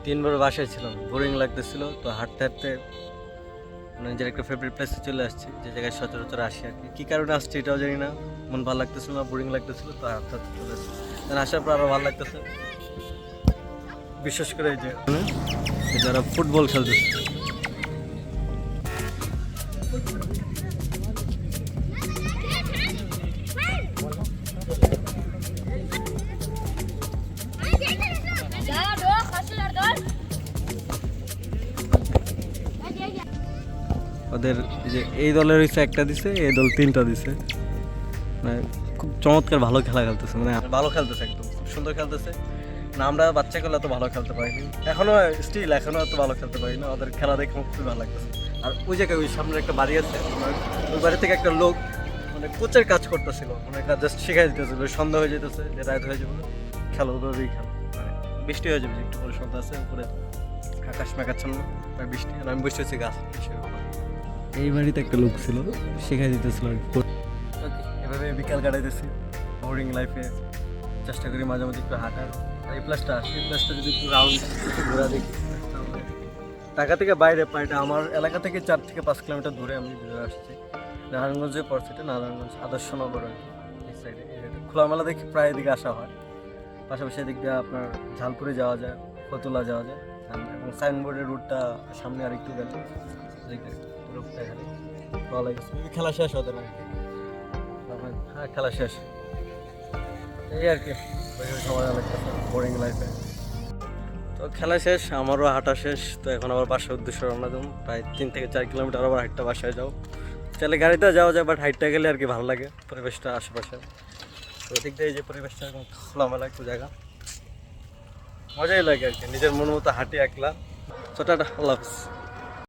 3 বার বাসায় ছিলাম, বোরিং লাগতেছিল, তো হাঁটতে হাঁটতে নিজের একটা ফেভারিট প্লেসে চলে আসছি, যে জায়গায় সচরাচর আসি আর কি। কী কারণে আসছি এটাও জানি না, মন ভালো লাগতেছিল না, বোরিং লাগতেছিল, তো হাঁটতে হাঁটতে চলে আসছি। আসার পর আরও ভালো লাগতেছে, বিশেষ করে এই যে যারা ফুটবল খেলতেছে। ওদের যে এই দলের হচ্ছে একটা দিছে, এই দল 3টা দিছে, মানে খুব চমৎকার ভালো খেলা খেলতেছে, মানে ভালো খেলতেছে, একদম খুব সুন্দর খেলতেছে। না আমরা বাচ্চাগুলো এত ভালো খেলতে পারিনি, এখনো এত ভালো খেলতে পারি না। ওদের খেলা দেখে আমার খুবই ভালো লাগতেছে। আর ওই জায়গায় ওই সামনে একটা বাড়ি আছে, ওই বাড়ি থেকে একটা লোক মানে কোচের কাজ করতেছিল, মানে কাজ জাস্ট শিখাই দিতেছিল। সন্ধ্যা হয়ে যেতেছে, যে রাত হয়ে যাবে, খেলো ওদেরই খেলো, মানে বৃষ্টি হয়ে যাবে, একটু পরে সন্ধ্যা আছে, উপরে আকাশ মেঘাচ্ছন্ন, বৃষ্টি। আর আমি বসে আছি গাছ। এই বাড়িতে একটা লোক ছিল, শেখাই দিতেছিল আর কি। এভাবে বিকাল কাটাইতেছি বোরিং লাইফে। চেষ্টা করি মাঝে মাঝে একটু হাঁটার। আর এই প্লাসটা আসি, এই প্লাসটা যদি একটু রাউন্ড একটু ঘোরা দেখি, তাহলে ঢাকা থেকে বাইরে প্রায়, এটা আমার এলাকা থেকে 4 থেকে 5 কিলোমিটার দূরে আমি ঘুরে আসছি। নারায়ণগঞ্জে পড়ছে, এটা নারায়ণগঞ্জ আদর্শনগর আর কি, এই সাইডে। খোলামেলা দেখি প্রায় এদিকে আসা হয়। পাশাপাশি এদিক দিয়ে আপনার ঝালপুরে যাওয়া যায়, ফতুল্লা যাওয়া যায়, এবং সাইনবোর্ডের রুটটা সামনে আর একটু গেলে খেলা শেষ হতে না। হ্যাঁ, খেলা শেষ, এই আর কি। সময় লাগতেছে বোরিং লাইফে। তো খেলা শেষ, আমারও হাঁটা শেষ। তো এখন আবার বাসার উদ্দেশ্যে রওনা দেবো। প্রায় 3 থেকে 4 কিলোমিটার আবার হাইটটা বাসায় যাও। চাইলে গাড়িতে যাওয়া যায়, বাট হাইটটা গেলে আর কি ভালো লাগে পরিবেশটা আশেপাশে। তো এদিক দিয়ে এই যে পরিবেশটা এরকম খোলামেলা একটু জায়গা, মজাই লাগে আর কি। নিজের মন মতো হাঁটি একলা। তো টাটা, আল্লাহ হাফিজ।